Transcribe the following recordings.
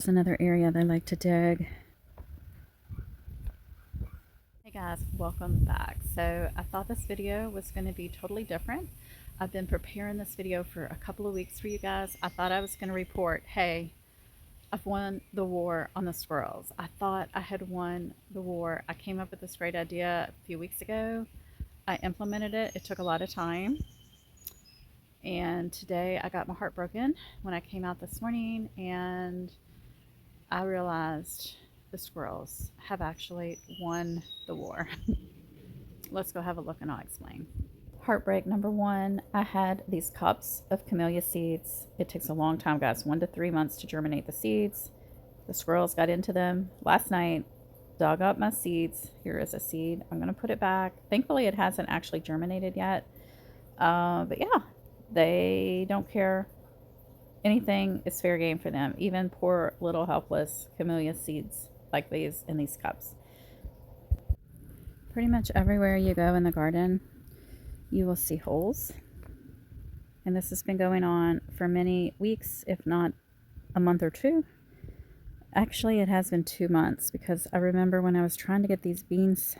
It's another area they like to dig. Hey guys, welcome back. So I thought this video was going to be totally different. I've been preparing this video for a couple of weeks for you guys. I thought I was going to report, hey, I've won the war on the squirrels. I thought I had won the war. I came up with this great idea a few weeks ago. I implemented it. It took a lot of time. And today I got my heart broken when I came out this morning and I realized the squirrels have actually won the war. Let's go have a look and I'll explain. Heartbreak number one, I had these cups of camellia seeds. It takes a long time, guys, 1 to 3 months to germinate the seeds. The squirrels got into them last night, dug up my seeds. Here is a seed. I'm going to put it back. Thankfully, it hasn't actually germinated yet. But yeah, they don't care. Anything is fair game for them, even poor little helpless camellia seeds like these in these cups. Pretty much everywhere you go in the garden, you will see holes. And this has been going on for many weeks, if not a month or two. Actually, it has been 2 months because I remember when I was trying to get these beans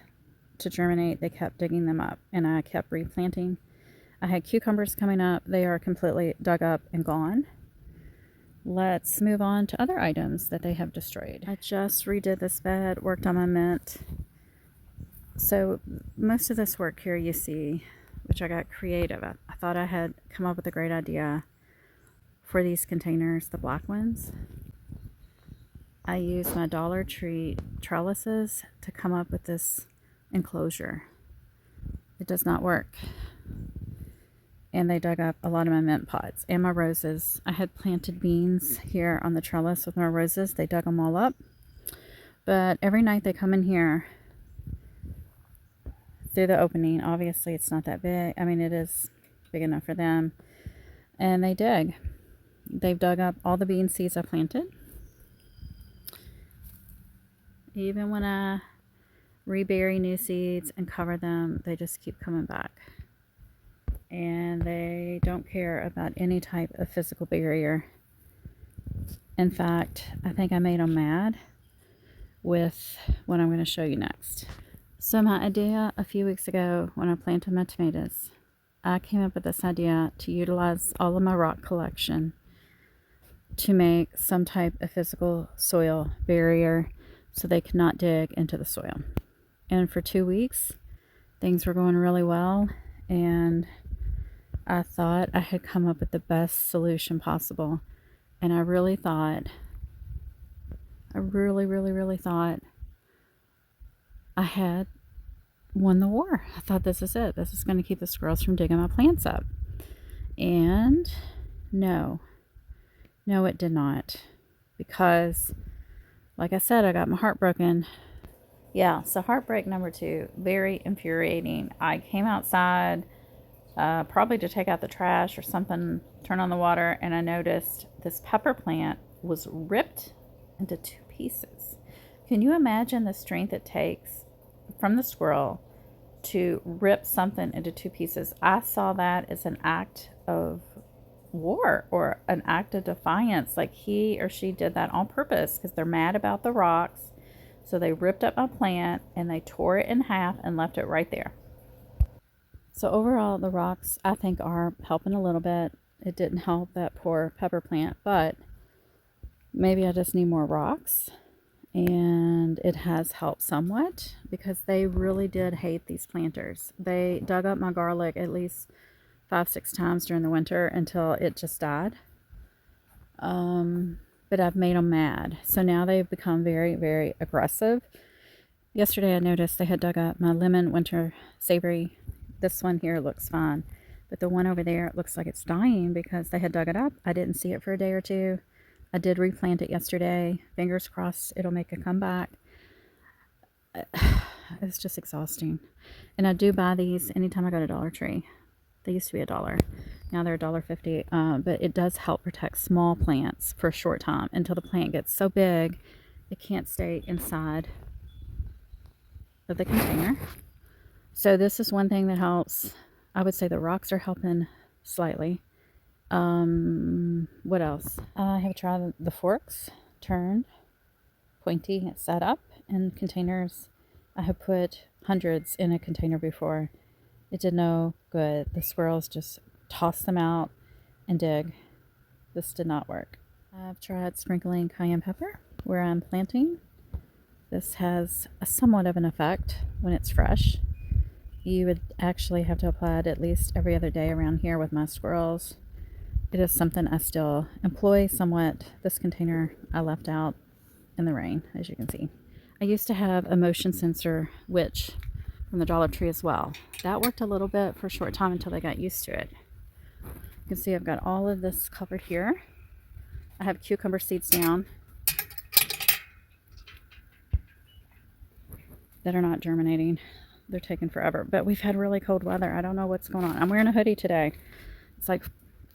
to germinate, they kept digging them up and I kept replanting. I had cucumbers coming up. They are completely dug up and gone. Let's move on to other items that they have destroyed. I just redid this bed, worked on my mint. So most of this work here you see, which I got creative. I thought I had come up with a great idea for these containers, the black ones. I used my Dollar Tree trellises to come up with this enclosure. It does not work. And they dug up a lot of my mint pots and my roses. I had planted beans here on the trellis with my roses. They dug them all up. But every night they come in here through the opening. Obviously, it's not that big. I mean, it is big enough for them. And they dig. They've dug up all the bean seeds I planted. Even when I rebury new seeds and cover them, they just keep coming back. And they don't care about any type of physical barrier. In fact, I think I made them mad with what I'm going to show you next. So my idea a few weeks ago when I planted my tomatoes, I came up with this idea to utilize all of my rock collection to make some type of physical soil barrier so they could not dig into the soil. And for 2 weeks, things were going really well, and I thought I had come up with the best solution possible. And I really thought, I really thought I had won the war. I thought this is it. This is going to keep the squirrels from digging my plants up. And no, it did not. Because, like I said, I got my heart broken. Yeah, so heartbreak number two, very infuriating. I came outside probably to take out the trash or something, turn on the water, and I noticed this pepper plant was ripped into 2 pieces. Can you imagine the strength it takes from the squirrel to rip something into 2 pieces? I saw that as an act of war or an act of defiance, like he or she did that on purpose because they're mad about the rocks. So they ripped up my plant and they tore it in half and left it right there. So overall, the rocks, I think, are helping a little bit. It didn't help that poor pepper plant, but maybe I just need more rocks. And it has helped somewhat because they really did hate these planters. They dug up my garlic at least 5-6 times during the winter until it just died. But I've made them mad. So now they've become very, very aggressive. Yesterday I noticed they had dug up my lemon winter savory. This one here looks fine, but the one over there, it looks like it's dying because they had dug it up. I didn't see it for a day or two. I did replant it yesterday. Fingers crossed it'll make a comeback. It's just exhausting. And I do buy these anytime I go to Dollar Tree. They used to be $1. Now they're $1.50. But it does help protect small plants for a short time until the plant gets so big it can't stay inside of the container. So this is one thing that helps. I would say the rocks are helping slightly. What else? I have tried the forks. turned, pointy. It's set up in containers. I have put hundreds in a container before. It did no good. The squirrels just toss them out and dig. This did not work. I've tried sprinkling cayenne pepper where I'm planting. This has a somewhat of an effect when it's fresh. You would actually have to apply it at least every other day around here with my squirrels. It is something I still employ somewhat. This container I left out in the rain, as you can see. I used to have a motion sensor witch from the Dollar Tree as well. That worked a little bit for a short time until I got used to it. You can see I've got all of this covered here. I have cucumber seeds down that are not germinating. They're taking forever, but we've had really cold weather. I don't know what's going on. I'm wearing a hoodie today. It's like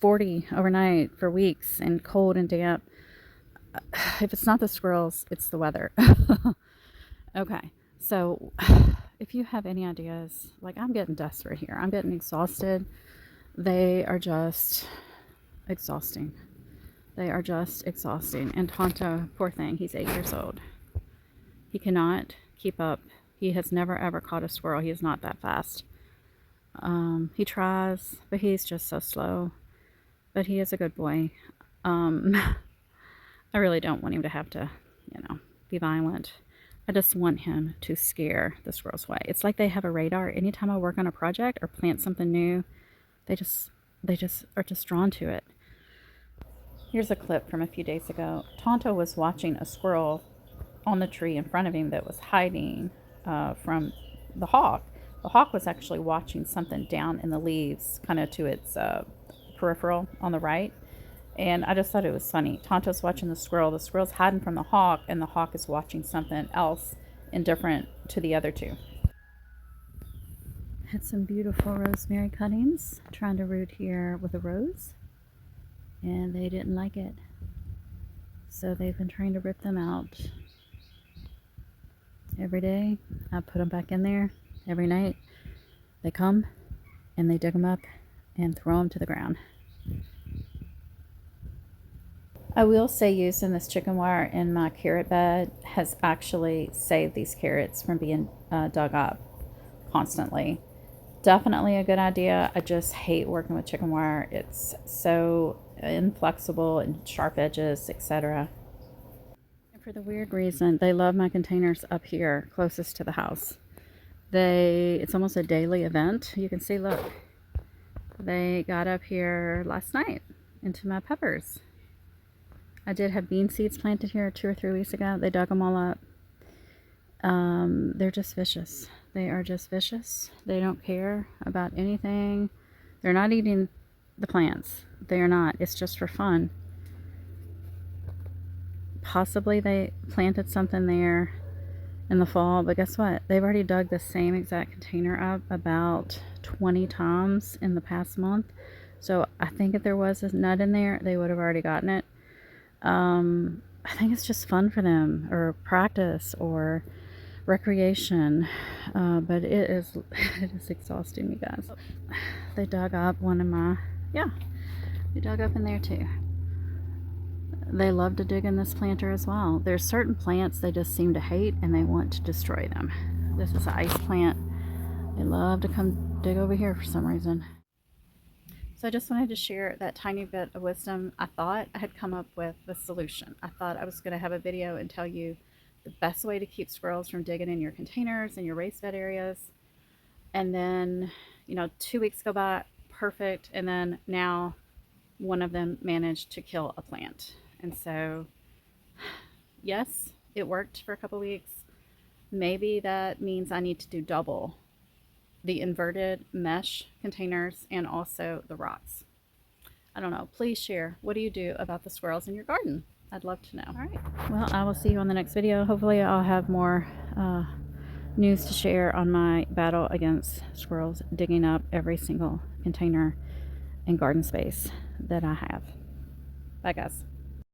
40 overnight for weeks and cold and damp. If it's not the squirrels, it's the weather. Okay, so if you have any ideas, like I'm getting desperate here. I'm getting exhausted. They are just exhausting. They are just exhausting. And Tonto, poor thing, he's 8 years old. He cannot keep up. He has never ever caught a squirrel. He is not that fast. He tries, but he's just so slow. But he is a good boy. I really don't want him to have to, be violent. I just want him to scare the squirrels away. It's like they have a radar. Anytime I work on a project or plant something new, they just are just drawn to it. Here's a clip from a few days ago. Tonto was watching a squirrel on the tree in front of him that was hiding from the hawk. The hawk was actually watching something down in the leaves, kind of to its peripheral on the right. And I just thought it was funny. Tonto's watching the squirrel's hiding from the hawk, and the hawk is watching something else indifferent to the other two. Had some beautiful rosemary cuttings. Trying to root here with a rose, and they didn't like it. So they've been trying to rip them out. Every day, I put them back in there. Every night, they come and they dig them up and throw them to the ground. I will say using this chicken wire in my carrot bed has actually saved these carrots from being dug up constantly. Definitely a good idea. I just hate working with chicken wire. It's so inflexible and sharp edges, etc. And for the weird reason, they love my containers up here closest to the house. It's almost a daily event. You can see, look, they got up here last night into my peppers. I did have bean seeds planted here 2 or 3 weeks ago. They dug them all up. They're just vicious. They are just vicious. They don't care about anything. They're not eating the plants. They are not. It's just for fun. Possibly they planted something there in the fall, but guess what? They've already dug the same exact container up about 20 times in the past month. So I think if there was a nut in there, they would have already gotten it. I think it's just fun for them, or practice, or recreation, but it is exhausting, you guys. They dug up one of my, they dug up in there too. They love to dig in this planter as well. There's certain plants they just seem to hate and they want to destroy them. This is an ice plant. They love to come dig over here for some reason. So I just wanted to share that tiny bit of wisdom. I thought I had come up with the solution. I thought I was going to have a video and tell you the best way to keep squirrels from digging in your containers and your raised bed areas. And then, 2 weeks go by, perfect. And then now one of them managed to kill a plant. And so, yes, it worked for a couple weeks. Maybe that means I need to do double: the inverted mesh containers and also the rocks. I don't know. Please share. What do you do about the squirrels in your garden? I'd love to know. All right. Well, I will see you on the next video. Hopefully I'll have more news to share on my battle against squirrels digging up every single container and garden space that I have. Bye, guys.